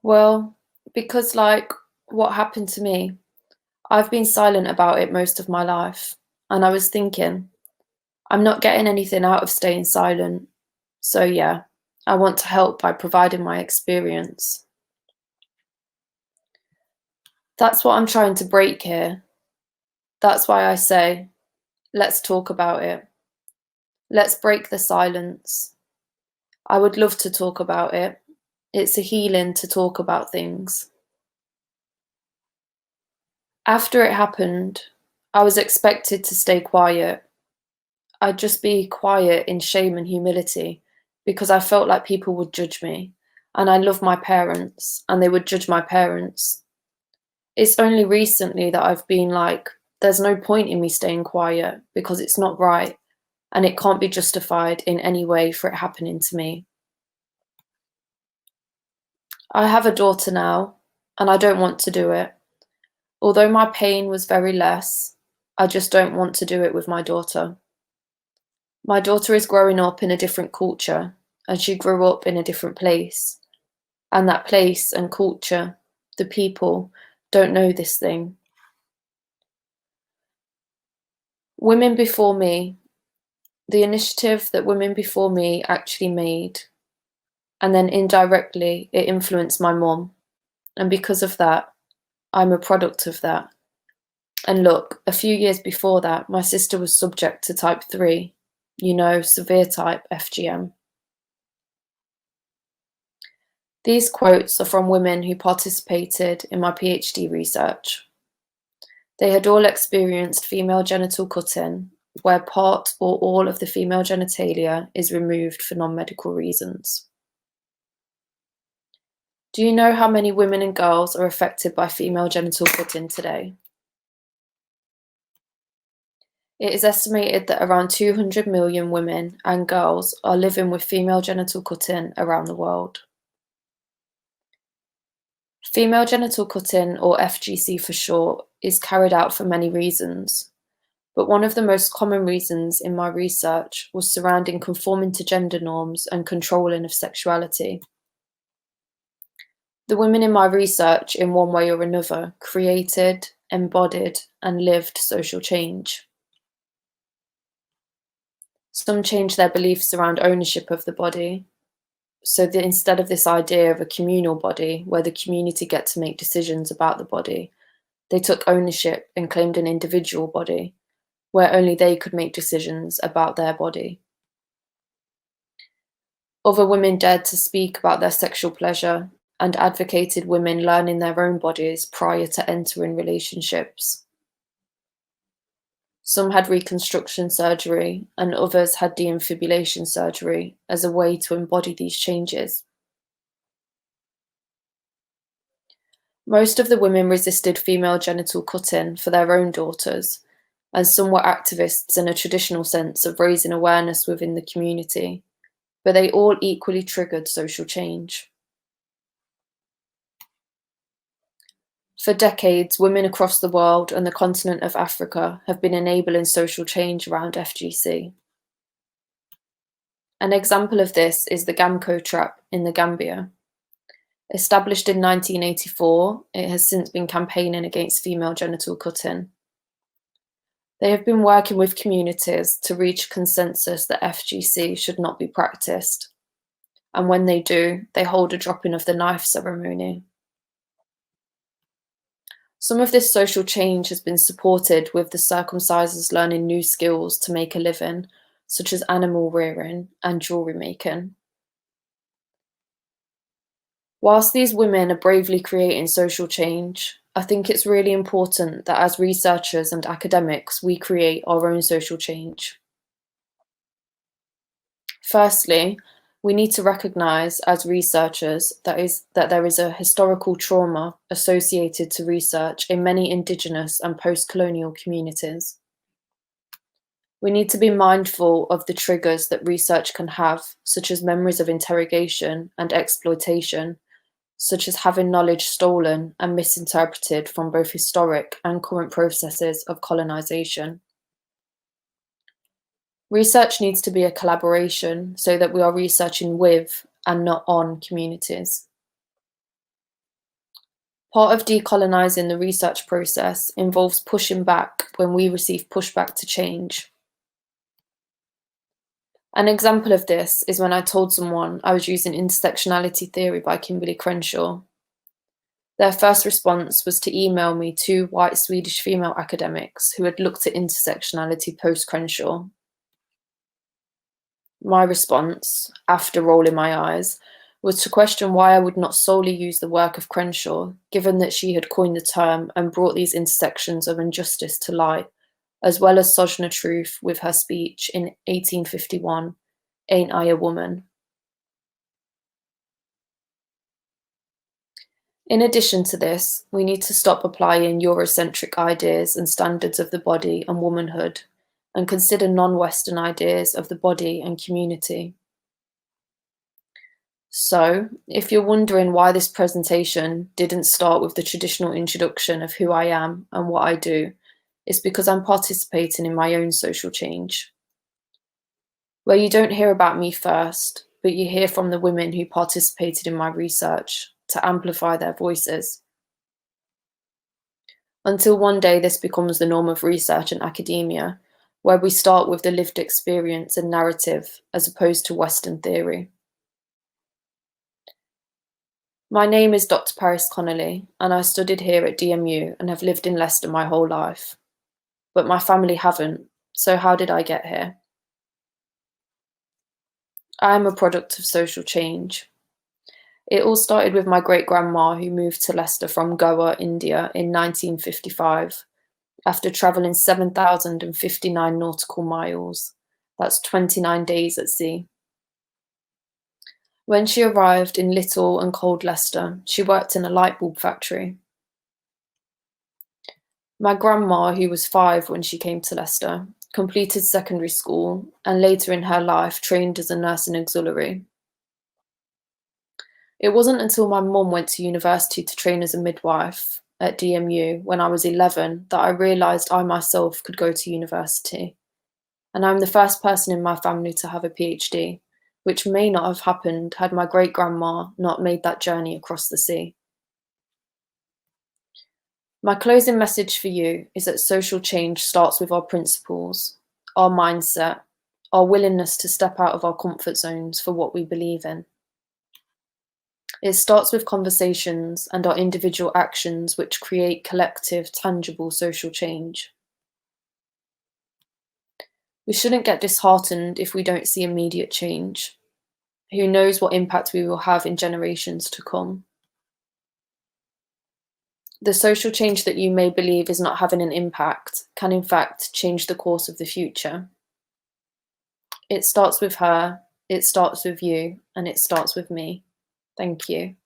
Well, because what happened to me, I've been silent about it most of my life. And I was thinking, I'm not getting anything out of staying silent. So yeah, I want to help by providing my experience. That's what I'm trying to break here. That's why I say, let's talk about it. Let's break the silence. I would love to talk about it. It's a healing to talk about things. After it happened, I was expected to stay quiet. I'd just be quiet in shame and humility because I felt like people would judge me. And I love my parents, and they would judge my parents. It's only recently that I've been like, there's no point in me staying quiet because it's not right, and it can't be justified in any way for it happening to me. I have a daughter now, and I don't want to do it. Although my pain was very less, I just don't want to do it with my daughter. My daughter is growing up in a different culture, and she grew up in a different place. And that place and culture, the people, don't know this thing. Women before me, the initiative that women before me actually made, and then indirectly it influenced my mum. And because of that, I'm a product of that. And look, a few years before that, my sister was subject to type 3, severe type FGM. These quotes are from women who participated in my PhD research. They had all experienced female genital cutting, where part or all of the female genitalia is removed for non-medical reasons. Do you know how many women and girls are affected by female genital cutting today? It is estimated that around 200 million women and girls are living with female genital cutting around the world. Female genital cutting, or FGC for short, is carried out for many reasons. But one of the most common reasons in my research was surrounding conforming to gender norms and controlling of sexuality. The women in my research, in one way or another, created, embodied, and lived social change. Some changed their beliefs around ownership of the body. So that instead of this idea of a communal body, where the community get to make decisions about the body, they took ownership and claimed an individual body, where only they could make decisions about their body. Other women dared to speak about their sexual pleasure and advocated women learning their own bodies prior to entering relationships. Some had reconstruction surgery, and others had defibrillation surgery as a way to embody these changes. Most of the women resisted female genital cutting for their own daughters, and some were activists in a traditional sense of raising awareness within the community, but they all equally triggered social change. For decades, women across the world and the continent of Africa have been enabling social change around FGC. An example of this is the Gamco trap in the Gambia. Established in 1984, it has since been campaigning against female genital cutting. They have been working with communities to reach consensus that FGC should not be practiced. And when they do, they hold a dropping of the knife ceremony. Some of this social change has been supported with the circumcisers learning new skills to make a living, such as animal rearing and jewellery making. Whilst these women are bravely creating social change, I think it's really important that as researchers and academics, we create our own social change. Firstly, we need to recognise as researchers that there is a historical trauma associated to research in many Indigenous and post-colonial communities. We need to be mindful of the triggers that research can have, such as memories of interrogation and exploitation, such as having knowledge stolen and misinterpreted from both historic and current processes of colonisation. Research needs to be a collaboration so that we are researching with and not on communities. Part of decolonising the research process involves pushing back when we receive pushback to change. An example of this is when I told someone I was using intersectionality theory by Kimberly Crenshaw. Their first response was to email me 2 white Swedish female academics who had looked at intersectionality post-Crenshaw. My response, after rolling my eyes, was to question why I would not solely use the work of Crenshaw, given that she had coined the term and brought these intersections of injustice to light, as well as Sojourner Truth with her speech in 1851, "Ain't I a Woman?" In addition to this, we need to stop applying Eurocentric ideas and standards of the body and womanhood, and consider non-Western ideas of the body and community. So, if you're wondering why this presentation didn't start with the traditional introduction of who I am and what I do, it's because I'm participating in my own social change, where you don't hear about me first, but you hear from the women who participated in my research to amplify their voices. Until one day this becomes the norm of research and academia, where we start with the lived experience and narrative as opposed to Western theory. My name is Dr. Paris Connolly, and I studied here at DMU and have lived in Leicester my whole life. But my family haven't, so how did I get here? I am a product of social change. It all started with my great-grandma who moved to Leicester from Goa, India in 1955, after travelling 7,059 nautical miles. That's 29 days at sea. When she arrived in little and cold Leicester, she worked in a light bulb factory. My grandma, who was 5 when she came to Leicester, completed secondary school and later in her life trained as a nurse in auxiliary. It wasn't until my mum went to university to train as a midwife at DMU when I was 11 that I realised I myself could go to university. And I'm the first person in my family to have a PhD, which may not have happened had my great-grandma not made that journey across the sea. My closing message for you is that social change starts with our principles, our mindset, our willingness to step out of our comfort zones for what we believe in. It starts with conversations and our individual actions which create collective, tangible social change. We shouldn't get disheartened if we don't see immediate change. Who knows what impact we will have in generations to come? The social change that you may believe is not having an impact can in fact change the course of the future. It starts with her, it starts with you, and it starts with me. Thank you.